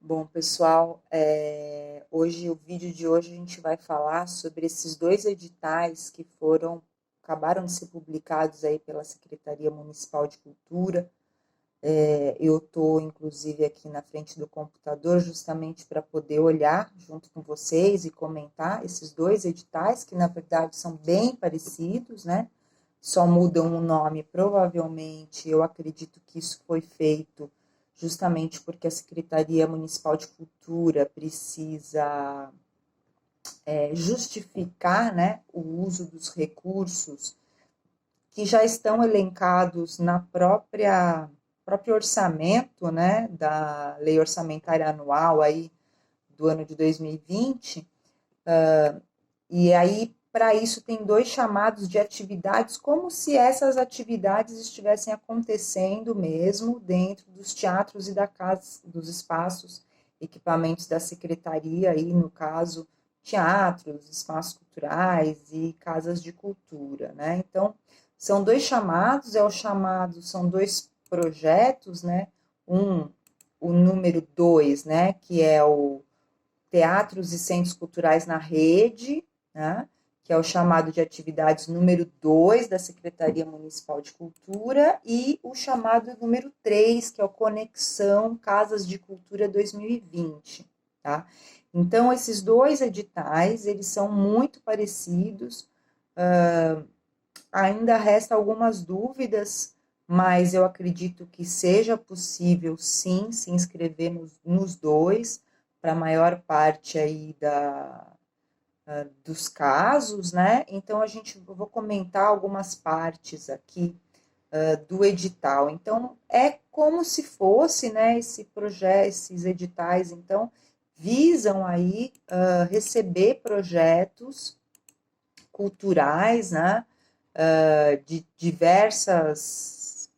Bom, pessoal, o vídeo de hoje a gente vai falar sobre esses dois editais que acabaram de ser publicados aí pela Secretaria Municipal de Cultura. Eu estou, inclusive, aqui na frente do computador justamente para poder olhar junto com vocês e comentar esses dois editais, que na verdade são bem parecidos, né? Só mudam o nome, provavelmente, eu acredito que isso foi feito justamente porque a Secretaria Municipal de Cultura precisa justificar, né, o uso dos recursos que já estão elencados na próprio orçamento, né, da Lei Orçamentária Anual aí do ano de 2020. E aí, para isso, tem dois chamados de atividades, como se essas atividades estivessem acontecendo mesmo dentro dos teatros e da casa, dos espaços, equipamentos da secretaria, aí, no caso, teatros, espaços culturais e casas de cultura, né? Então, são dois chamados, são dois projetos, né? Um, o número 2, né? Que é o Teatros e Centros Culturais na Rede, né, que é o chamado de atividades número 2 da Secretaria Municipal de Cultura, e o chamado número 3, que é o Conexão Casas de Cultura 2020. Tá? Então, esses dois editais, eles são muito parecidos, ainda resta algumas dúvidas, mas eu acredito que seja possível, sim, se inscrever nos dois, para a maior parte aí dos casos, né? Então, eu vou comentar algumas partes aqui do edital. Então, é como se fosse, né, esse projeto, esses editais, então, visam aí receber projetos culturais, né, de diversas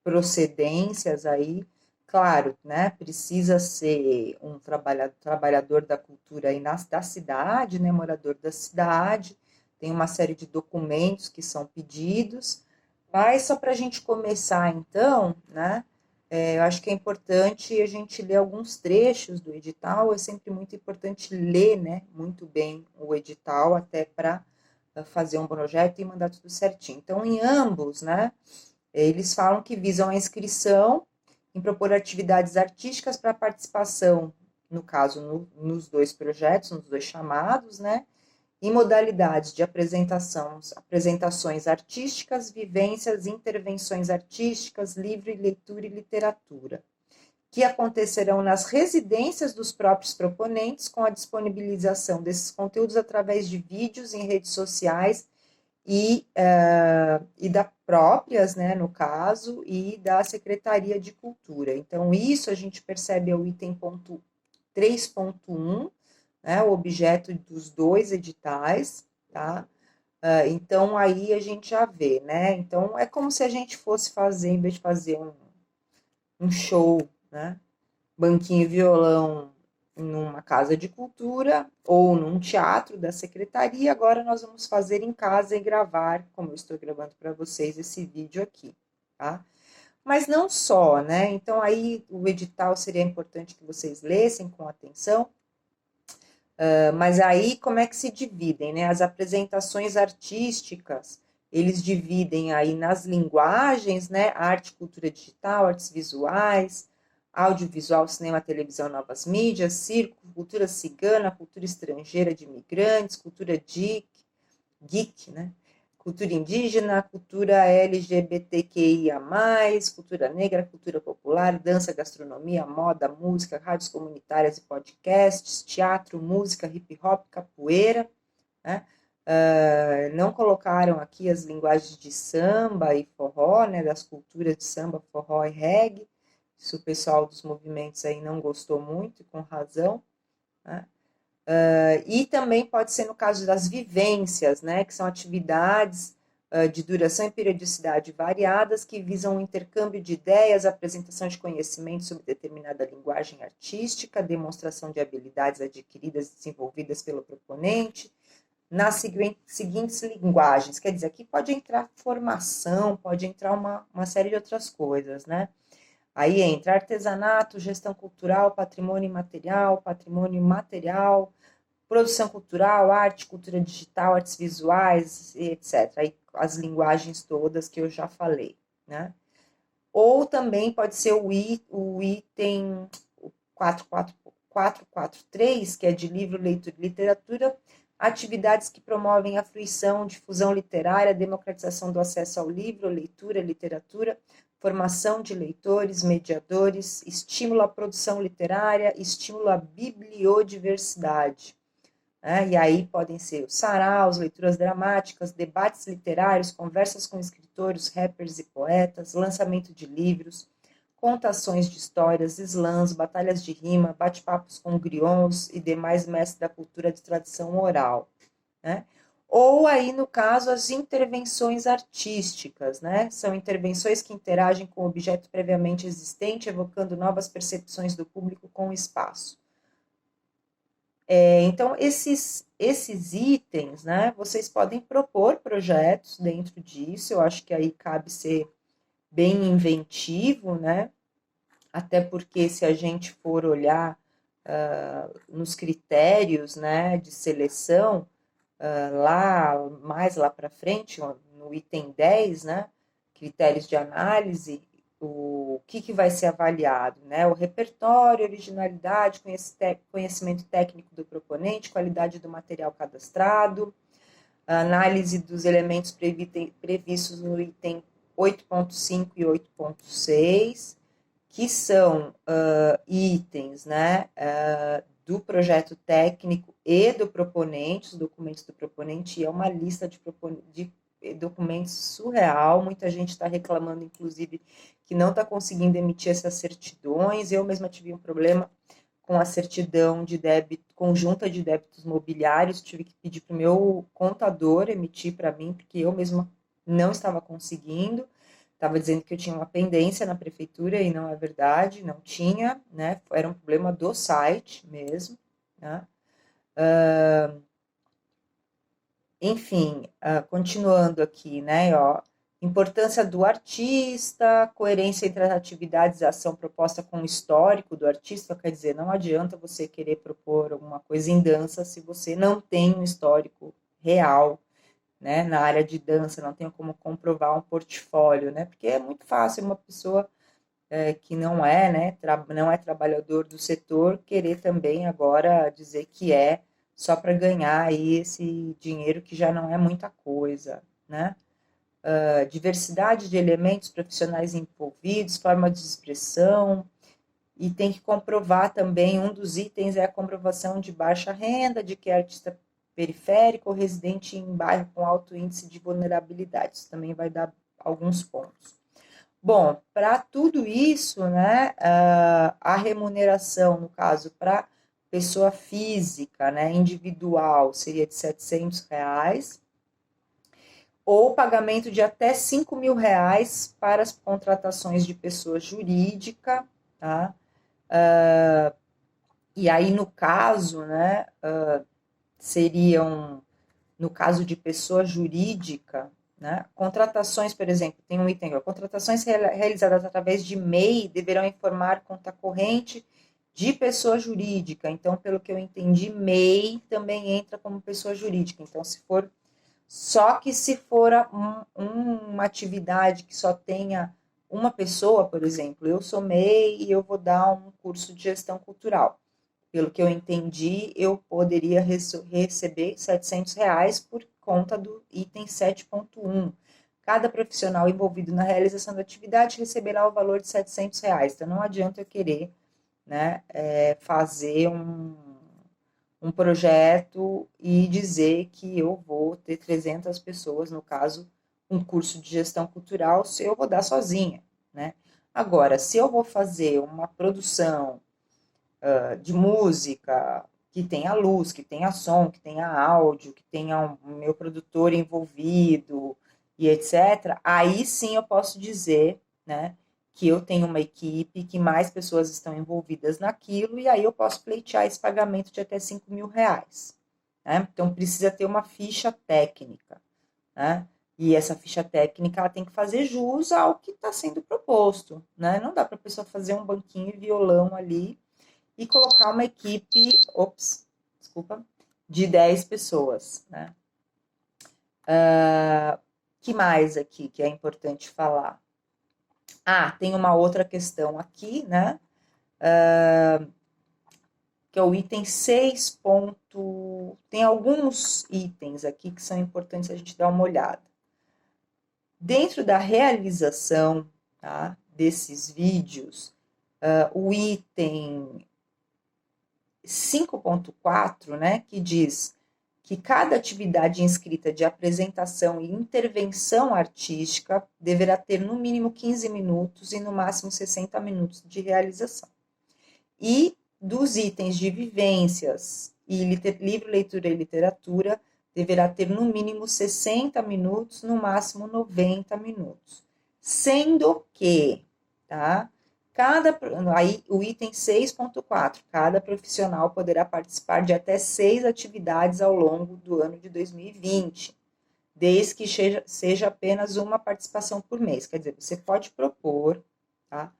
procedências aí, claro, né, precisa ser um trabalhador da cultura aí da cidade, né, morador da cidade, tem uma série de documentos que são pedidos, mas só para a gente começar então, né, eu acho que é importante a gente ler alguns trechos do edital, é sempre muito importante ler, né, muito bem o edital, até para fazer um projeto e mandar tudo certinho. Então, em ambos, né, eles falam que visam a inscrição em propor atividades artísticas para participação, no caso, nos dois projetos, nos dois chamados, né, em modalidades de apresentações artísticas, vivências, intervenções artísticas, livre leitura e literatura, que acontecerão nas residências dos próprios proponentes, com a disponibilização desses conteúdos através de vídeos em redes sociais e da próprias, né, no caso, e da Secretaria de Cultura. Então, isso a gente percebe é o item 3.1, né, o objeto dos dois editais, tá? Então, aí a gente já vê, né? Então, é como se a gente fosse fazer, em vez de fazer um show, né? Banquinho e violão numa casa de cultura ou num teatro da secretaria. Agora nós vamos fazer em casa e gravar, como eu estou gravando para vocês, esse vídeo aqui, tá? Mas não só, né? Então aí o edital seria importante que vocês lessem com atenção. Mas aí como é que se dividem, né? As apresentações artísticas, eles dividem aí nas linguagens, né? Arte, cultura digital, artes visuais, audiovisual, cinema, televisão, novas mídias, circo, cultura cigana, cultura estrangeira de imigrantes, cultura geek, né? Cultura indígena, cultura LGBTQIA+, cultura negra, cultura popular, dança, gastronomia, moda, música, rádios comunitárias e podcasts, teatro, música, hip hop, capoeira, né? Não colocaram aqui as linguagens de samba e forró, né? Das culturas de samba, forró e reggae. Isso o pessoal dos movimentos aí não gostou muito, com razão, né? E também pode ser no caso das vivências, né, que são atividades de duração e periodicidade variadas que visam o intercâmbio de ideias, apresentação de conhecimentos sobre determinada linguagem artística, demonstração de habilidades adquiridas e desenvolvidas pelo proponente, nas seguintes linguagens. Quer dizer, aqui pode entrar formação, pode entrar uma série de outras coisas, né? Aí entra artesanato, gestão cultural, patrimônio material, produção cultural, arte, cultura digital, artes visuais, etc. Aí as linguagens todas que eu já falei, né? Ou também pode ser o item 443, que é de livro, leitura e literatura, atividades que promovem a fruição, difusão literária, democratização do acesso ao livro, leitura, literatura, formação de leitores, mediadores, estímulo à produção literária, estímulo à bibliodiversidade. E aí podem ser os saraus, leituras dramáticas, debates literários, conversas com escritores, rappers e poetas, lançamento de livros, contações de histórias, slams, batalhas de rima, bate-papos com griots e demais mestres da cultura de tradição oral, né? Ou aí, no caso, as intervenções artísticas, né? São intervenções que interagem com o objeto previamente existente, evocando novas percepções do público com o espaço. Então, esses itens, né, vocês podem propor projetos dentro disso, eu acho que aí cabe ser bem inventivo, né, até porque se a gente for olhar nos critérios, né, de seleção, mais lá para frente, no item 10, né, critérios de análise, o que vai ser avaliado, né? O repertório, originalidade, conhecimento técnico do proponente, qualidade do material cadastrado, análise dos elementos previstos no item 8.5 e 8.6, que são itens, né, do projeto técnico e do proponente, os documentos do proponente, e é uma lista de documentos surreal, muita gente está reclamando, inclusive, que não está conseguindo emitir essas certidões, eu mesma tive um problema com a certidão de débito, conjunta de débitos mobiliários, tive que pedir para o meu contador emitir para mim, porque eu mesma não estava conseguindo, estava dizendo que eu tinha uma pendência na prefeitura e não é verdade, não tinha, né? Era um problema do site mesmo, né? Enfim, continuando aqui, né? Ó, importância do artista, coerência entre as atividades e a ação proposta com o histórico do artista, quer dizer, não adianta você querer propor alguma coisa em dança se você não tem um histórico real, né, na área de dança, não tenho como comprovar um portfólio, né, porque é muito fácil uma pessoa que não é, né, não é trabalhador do setor, querer também agora dizer que é só para ganhar aí esse dinheiro que já não é muita coisa, né? Diversidade de elementos profissionais envolvidos, forma de expressão, e tem que comprovar também, um dos itens é a comprovação de baixa renda, de que é artista periférico ou residente em bairro com alto índice de vulnerabilidade. Isso também vai dar alguns pontos. Bom, para tudo isso, né, a remuneração, no caso, para pessoa física, né, individual, seria de R$ 700, ou pagamento de até R$ 5.000 para as contratações de pessoa jurídica, tá? E aí, no caso, né, seriam, no caso de pessoa jurídica, né, contratações, por exemplo, tem um item, contratações realizadas através de MEI deverão informar conta corrente de pessoa jurídica. Então, pelo que eu entendi, MEI também entra como pessoa jurídica. Então, só que se for uma atividade que só tenha uma pessoa, por exemplo, eu sou MEI e eu vou dar um curso de gestão cultural. Pelo que eu entendi, eu poderia receber R$ 700 por conta do item 7.1. Cada profissional envolvido na realização da atividade receberá o valor de R$ 700. Então, não adianta eu querer, né, fazer um projeto e dizer que eu vou ter 300 pessoas, no caso, um curso de gestão cultural, se eu vou dar sozinha, né? Agora, se eu vou fazer uma produção de música, que tenha luz, que tenha som, que tenha áudio, que tenha um meu produtor envolvido e etc., aí sim eu posso dizer, né, que eu tenho uma equipe, que mais pessoas estão envolvidas naquilo, e aí eu posso pleitear esse pagamento de até R$ 5.000, né? Então precisa ter uma ficha técnica, né? E essa ficha técnica ela tem que fazer jus ao que está sendo proposto, né? Não dá para a pessoa fazer um banquinho e violão ali e colocar uma equipe, desculpa, de 10 pessoas, né? Que mais aqui que é importante falar? Tem uma outra questão aqui, né? Que é o item 6. Tem alguns itens aqui que são importantes a gente dar uma olhada. Dentro da realização, tá, desses vídeos, o item 5.4, né, que diz que cada atividade inscrita de apresentação e intervenção artística deverá ter no mínimo 15 minutos e no máximo 60 minutos de realização. E dos itens de vivências e livro, leitura e literatura, deverá ter no mínimo 60 minutos, no máximo 90 minutos. Sendo que, tá? Aí o item 6.4, cada profissional poderá participar de até 6 atividades ao longo do ano de 2020, desde que seja apenas uma participação por mês. Quer dizer, você pode propor, tá,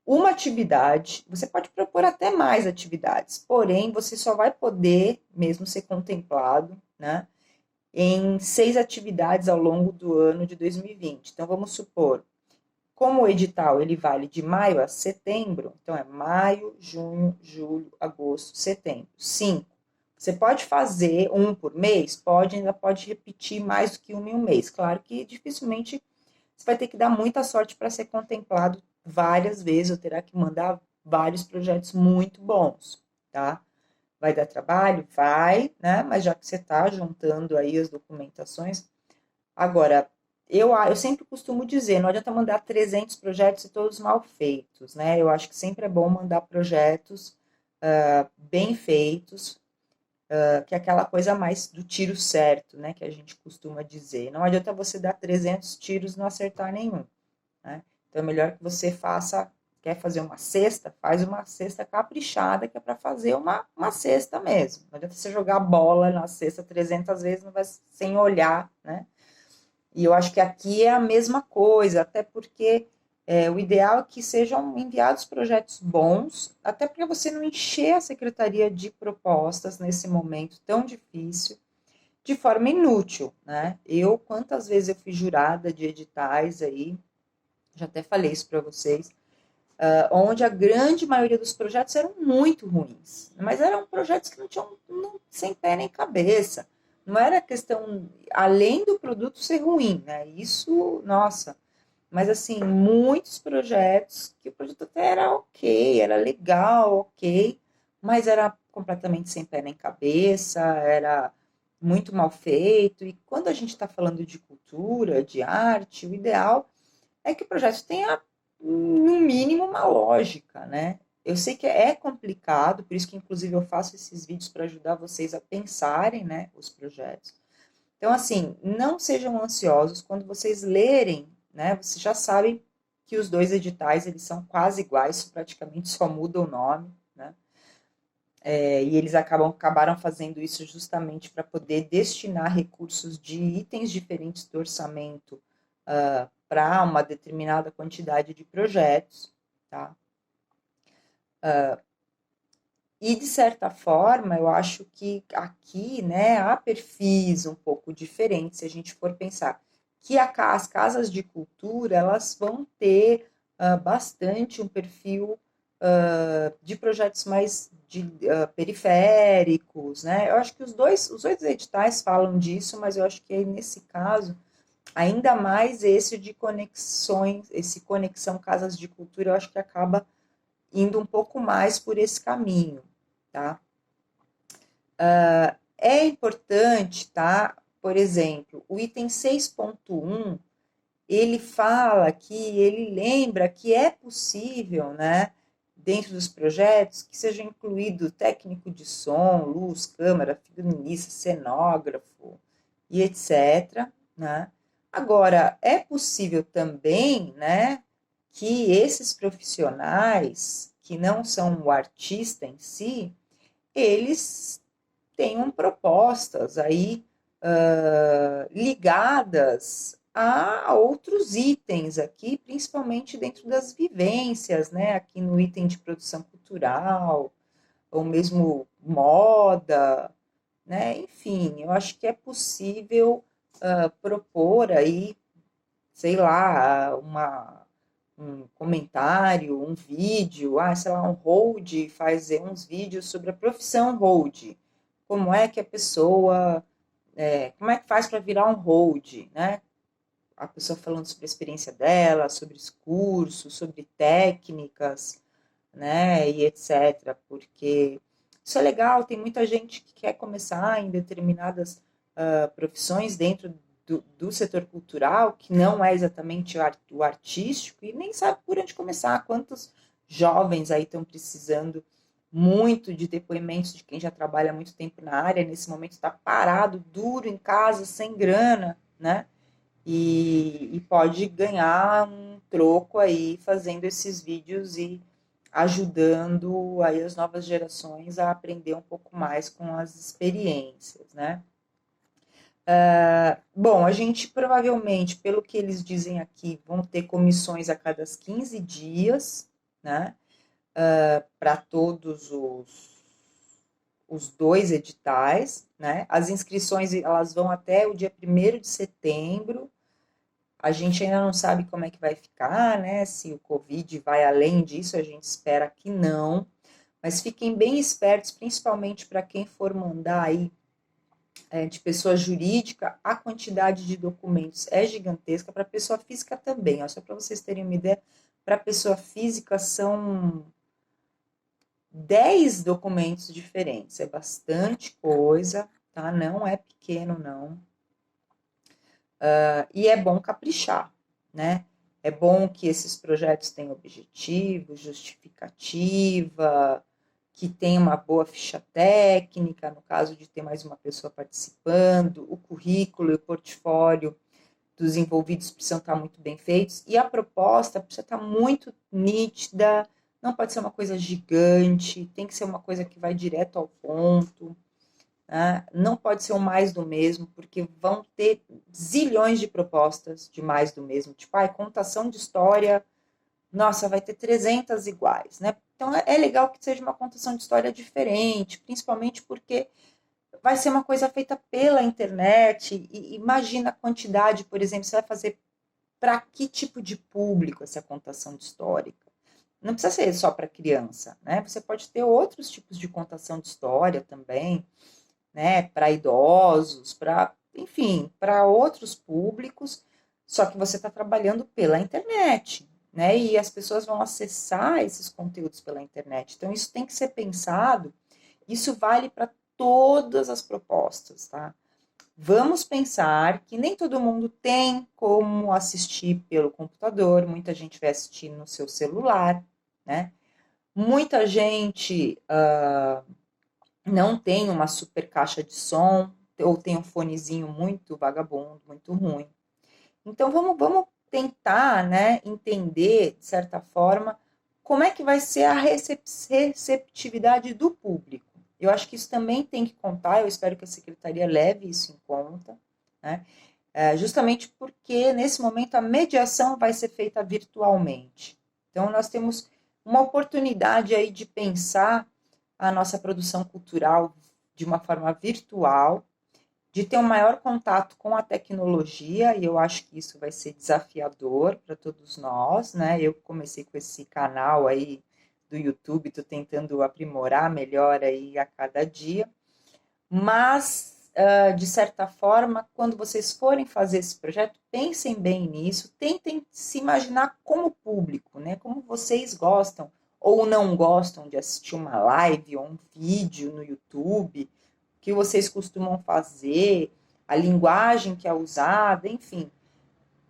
uma atividade, você pode propor até mais atividades, porém, você só vai poder mesmo ser contemplado, né, em 6 atividades ao longo do ano de 2020. Então, vamos supor, como o edital ele vale de maio a setembro, então é maio, junho, julho, agosto, setembro. 5. Você pode fazer um por mês? Pode, ainda pode repetir mais do que um em um mês. Claro que dificilmente você vai ter que dar muita sorte para ser contemplado várias vezes, ou terá que mandar vários projetos muito bons, tá? Vai dar trabalho? Vai, né? Mas já que você está juntando aí as documentações. Agora, eu sempre costumo dizer, não adianta mandar 300 projetos e todos mal feitos, né? Eu acho que sempre é bom mandar projetos bem feitos, que é aquela coisa mais do tiro certo, né? Que a gente costuma dizer. Não adianta você dar 300 tiros e não acertar nenhum, né? Então, é melhor que você faça, quer fazer uma cesta, faz uma cesta caprichada, que é para fazer uma cesta mesmo. Não adianta você jogar bola na cesta 300 vezes, não vai, sem olhar, né? E eu acho que aqui é a mesma coisa, até porque o ideal é que sejam enviados projetos bons, até para você não encher a secretaria de propostas nesse momento tão difícil, de forma inútil, né? Quantas vezes eu fui jurada de editais aí, já até falei isso para vocês, onde a grande maioria dos projetos eram muito ruins, mas eram projetos que não tinham sem pé nem cabeça. Não era questão, além do produto ser ruim, né? Isso, nossa. Mas, assim, muitos projetos que o produto até era ok, era legal, ok, mas era completamente sem pé nem cabeça, era muito mal feito. E quando a gente está falando de cultura, de arte, o ideal é que o projeto tenha, no mínimo, uma lógica, né? Eu sei que é complicado, por isso que, inclusive, eu faço esses vídeos para ajudar vocês a pensarem, né, os projetos. Então, assim, não sejam ansiosos. Quando vocês lerem, né, vocês já sabem que os dois editais, eles são quase iguais, praticamente só muda o nome, né? E eles acabaram fazendo isso justamente para poder destinar recursos de itens diferentes do orçamento para uma determinada quantidade de projetos, tá? E, de certa forma, eu acho que aqui, né, há perfis um pouco diferentes, se a gente for pensar que as casas de cultura, elas vão ter bastante um perfil de projetos mais periféricos, né? Eu acho que os dois editais falam disso, mas eu acho que aí, nesse caso, ainda mais esse de conexões, esse conexão casas de cultura, eu acho que acaba indo um pouco mais por esse caminho, tá? É importante, tá? Por exemplo, o item 6.1, ele fala que, ele lembra que é possível, né, dentro dos projetos, que seja incluído técnico de som, luz, câmera, figurinista, cenógrafo e etc, né? Agora, é possível também, né, que esses profissionais, que não são o artista em si, eles tenham propostas aí ligadas a outros itens aqui, principalmente dentro das vivências, né? Aqui no item de produção cultural, ou mesmo moda, né? Enfim, eu acho que é possível propor aí, sei lá, um comentário, um vídeo, sei lá, um hold, fazer uns vídeos sobre a profissão hold. Como é que a pessoa, como é que faz para virar um hold, né? A pessoa falando sobre a experiência dela, sobre os cursos, sobre técnicas, né, e etc. Porque isso é legal, tem muita gente que quer começar em determinadas profissões dentro do setor cultural, que não é exatamente o artístico, e nem sabe por onde começar. Quantos jovens aí estão precisando muito de depoimentos de quem já trabalha há muito tempo na área, nesse momento está parado, duro em casa, sem grana, né? E pode ganhar um troco aí fazendo esses vídeos e ajudando aí as novas gerações a aprender um pouco mais com as experiências, né? Bom, a gente provavelmente, pelo que eles dizem aqui, vão ter comissões a cada 15 dias, né? Para todos os dois editais, né? As inscrições elas vão até o dia 1º de setembro. A gente ainda não sabe como é que vai ficar, né? Se o Covid vai além disso, a gente espera que não. Mas fiquem bem espertos, principalmente para quem for mandar aí de pessoa jurídica, a quantidade de documentos é gigantesca, para pessoa física também. Ó, só para vocês terem uma ideia, para pessoa física são 10 documentos diferentes, é bastante coisa, tá? Não é pequeno, não. E é bom caprichar, né? É bom que esses projetos tenham objetivo, justificativa, que tenha uma boa ficha técnica, no caso de ter mais uma pessoa participando, o currículo e o portfólio dos envolvidos precisam estar muito bem feitos, e a proposta precisa estar muito nítida, não pode ser uma coisa gigante, tem que ser uma coisa que vai direto ao ponto, né? Não pode ser o mais do mesmo, porque vão ter zilhões de propostas de mais do mesmo. Tipo, contação de história, nossa, vai ter 300 iguais, né? Então é legal que seja uma contação de história diferente, principalmente porque vai ser uma coisa feita pela internet. E imagina a quantidade, por exemplo, você vai fazer para que tipo de público essa contação de histórica? Não precisa ser só para criança, né? Você pode ter outros tipos de contação de história também, né, para idosos, enfim, para outros públicos, só que você está trabalhando pela internet, né, e as pessoas vão acessar esses conteúdos pela internet. Então, isso tem que ser pensado, isso vale para todas as propostas, tá? Vamos pensar que nem todo mundo tem como assistir pelo computador, muita gente vai assistir no seu celular, né? Muita gente não tem uma super caixa de som, ou tem um fonezinho muito vagabundo, muito ruim. Então vamos tentar, né, entender, de certa forma, como é que vai ser a receptividade do público. Eu acho que isso também tem que contar, eu espero que a secretaria leve isso em conta, né? Justamente porque nesse momento a mediação vai ser feita virtualmente. Então nós temos uma oportunidade aí de pensar a nossa produção cultural de uma forma virtual, de ter um maior contato com a tecnologia, e eu acho que isso vai ser desafiador para todos nós, né? Eu comecei com esse canal aí do YouTube, estou tentando aprimorar melhor aí a cada dia, mas, de certa forma, quando vocês forem fazer esse projeto, pensem bem nisso, tentem se imaginar como público, né? Como vocês gostam ou não gostam de assistir uma live ou um vídeo no YouTube, o que vocês costumam fazer, a linguagem que é usada, enfim.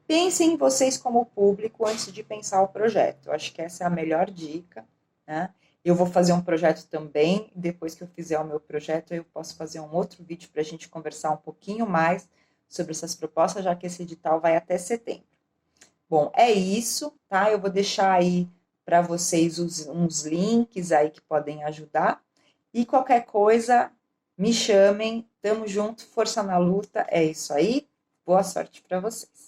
Pensem em vocês como público antes de pensar o projeto. Eu acho que essa é a melhor dica, né? Eu vou fazer um projeto também. Depois que eu fizer o meu projeto, eu posso fazer um outro vídeo para a gente conversar um pouquinho mais sobre essas propostas, já que esse edital vai até setembro. Bom, é isso, tá? Eu vou deixar aí para vocês uns links aí que podem ajudar. E qualquer coisa, me chamem. Tamo junto, força na luta, é isso aí. Boa sorte para vocês.